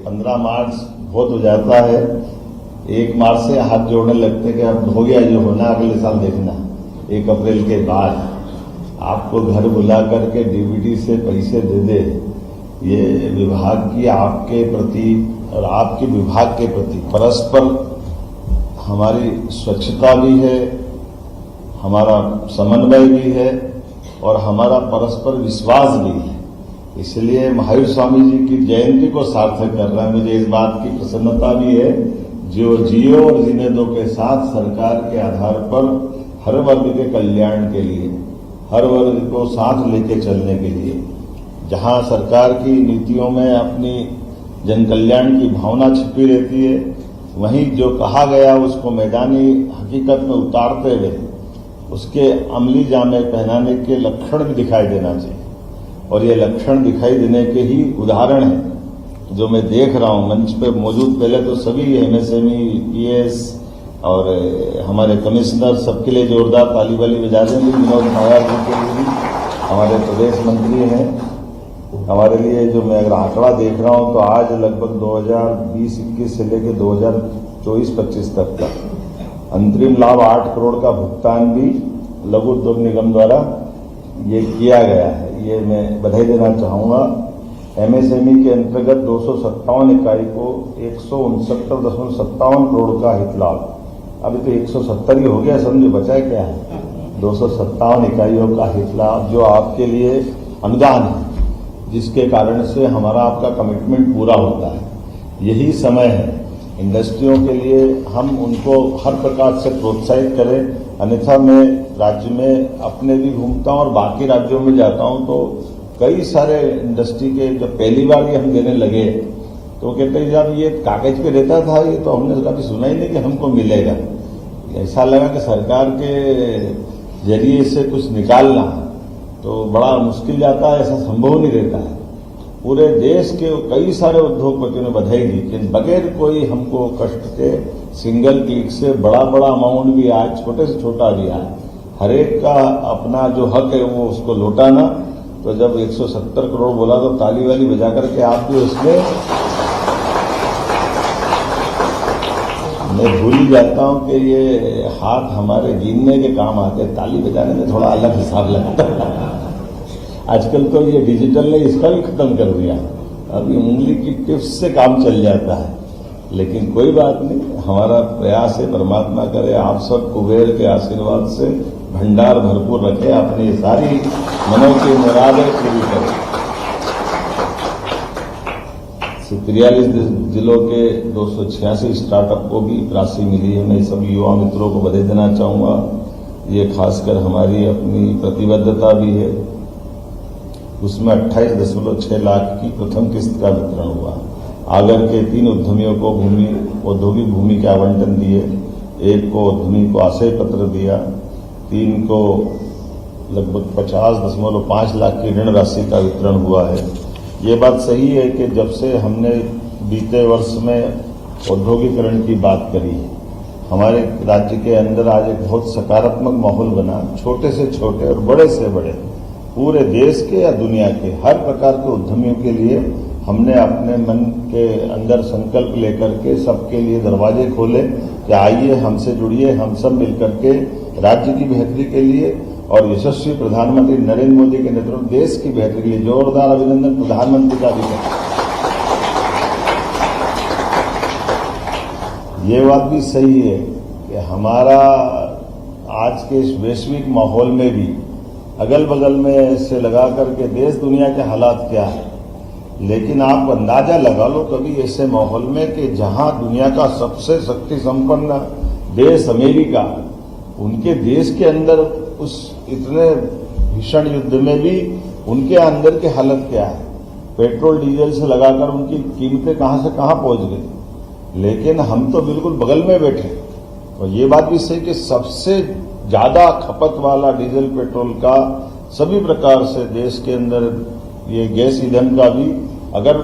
15 मार्च बहुत हो जाता है, 1 मार्च से हाथ जोड़ने लगते कि अब हो गया जो होना, अगले साल देखना। 1 अप्रैल के बाद आपको घर बुला करके डीबीटी से पैसे दे दे, ये विभाग की आपके प्रति और आपके विभाग के प्रति परस्पर हमारी स्वच्छता भी है, हमारा समन्वय भी है और हमारा परस्पर विश्वास भी है। इसलिए महावीर स्वामी जी की जयंती को सार्थक कर रहा है। मुझे इस बात की प्रसन्नता भी है, जो जियो और जीने दो के साथ सरकार के आधार पर हर वर्ग के कल्याण के लिए, हर वर्ग को साथ लेके चलने के लिए, जहां सरकार की नीतियों में अपनी जन कल्याण की भावना छिपी रहती है, वहीं जो कहा गया उसको मैदानी हकीकत में उतारते हुए उसके अमली जामे पहनाने के लक्षण भी दिखाई देना चाहिए। और ये लक्षण दिखाई देने के ही उदाहरण है जो मैं देख रहा हूं मंच पे मौजूद। पहले तो सभी एमएसएमई, पीएस और हमारे कमिश्नर, सबके लिए जोरदार ताली वाली बजा देंगे। विनोद नायर जी के लिए भी, हमारे प्रदेश मंत्री हैं, हमारे लिए जो मैं अगर आंकड़ा देख रहा हूं तो आज लगभग 2020-21 से लेकर 2024-25 तक का अंतरिम लाभ 8 करोड़ का भुगतान भी लघु उद्योग निगम द्वारा ये किया गया है। ये मैं बधाई देना चाहूंगा। एमएसएमई के अंतर्गत 257 इकाई को 169.57 करोड़ का हित लाभ। अभी तो 170 ही हो गया, समझो बचा क्या है। 257 इकाइयों का हित लाभ जो आपके लिए अनुदान है, जिसके कारण से हमारा आपका कमिटमेंट पूरा होता है। यही समय है इंडस्ट्रियों के लिए हम उनको हर प्रकार से प्रोत्साहित करें। अन्यथा मैं राज्य में अपने भी घूमता हूं और बाकी राज्यों में जाता हूं तो कई सारे इंडस्ट्री के जब पहली बार ये हम देने लगे तो कहते हैं जब ये कागज पे रहता था, ये तो हमने कभी सुना ही नहीं कि हमको मिलेगा। ऐसा लगा कि सरकार के जरिए से कुछ निकालना तो बड़ा मुश्किल जाता है, ऐसा संभव नहीं रहता है। पूरे देश के कई सारे उद्योगपतियों ने बधाई दी कि बगैर कोई हमको कष्ट के सिंगल क्लिक से बड़ा बड़ा अमाउंट भी आए, छोटे से छोटा भी आए, हर एक का अपना जो हक है वो उसको लौटाना। तो जब 170 करोड़ बोला तो ताली वाली बजा करके आप भी उसमें, मैं भूल ही जाता हूं कि ये हाथ हमारे गिनने के काम आते, ताली बजाने में थोड़ा अलग हिसाब लगता है। आजकल तो ये डिजिटल ने इसका भी खत्म कर दिया, अभी उंगली की टिप्स से काम चल जाता है। लेकिन कोई बात नहीं, हमारा प्रयास है परमात्मा करे आप सब कुबेर के आशीर्वाद से भंडार भरपूर रखे, अपनी सारी मनों की मुरादें पूरी करें। 43 जिलों के 286 स्टार्टअप को भी राशि मिली है। मैं सभी युवा मित्रों को बधाई देना चाहूंगा। ये खासकर हमारी अपनी प्रतिबद्धता भी है। उसमें 28.6 लाख की प्रथम किस्त का वितरण हुआ। आगर के 3 उद्यमियों को औद्योगिक भूमि के आवंटन दिए, 1 को उद्यमी को आशय पत्र दिया, 3 को लगभग 50.5 लाख की ऋण राशि का वितरण हुआ है। ये बात सही है कि जब से हमने बीते वर्ष में औद्योगिकरण की बात करी, हमारे राज्य के अंदर आज एक बहुत सकारात्मक माहौल बना। छोटे से छोटे और बड़े से बड़े पूरे देश के या दुनिया के हर प्रकार के उद्यमियों के लिए हमने अपने मन के अंदर संकल्प लेकर के सबके लिए दरवाजे खोले कि आइए हमसे जुड़िए, हम सब मिलकर के राज्य की बेहतरी के लिए और यशस्वी प्रधानमंत्री नरेंद्र मोदी के नेतृत्व में देश की बेहतरी के लिए जोरदार अभिनंदन प्रधानमंत्री का भी करें। ये बात भी सही है कि हमारा आज के इस वैश्विक माहौल में भी अगल बगल में से लगा करके देश दुनिया के हालात क्या है, लेकिन आप अंदाजा लगा लो कभी ऐसे माहौल में कि जहां दुनिया का सबसे शक्ति संपन्न देश अमेरिका, उनके देश के अंदर उस इतने भीषण युद्ध में भी उनके अंदर की हालत क्या है। पेट्रोल डीजल से लगाकर उनकी कीमतें कहां से कहां पहुंच गई, लेकिन हम तो बिल्कुल बगल में बैठे। और ये बात भी सही कि सबसे ज्यादा खपत वाला डीजल पेट्रोल का सभी प्रकार से देश के अंदर ये गैस ईंधन का भी अगर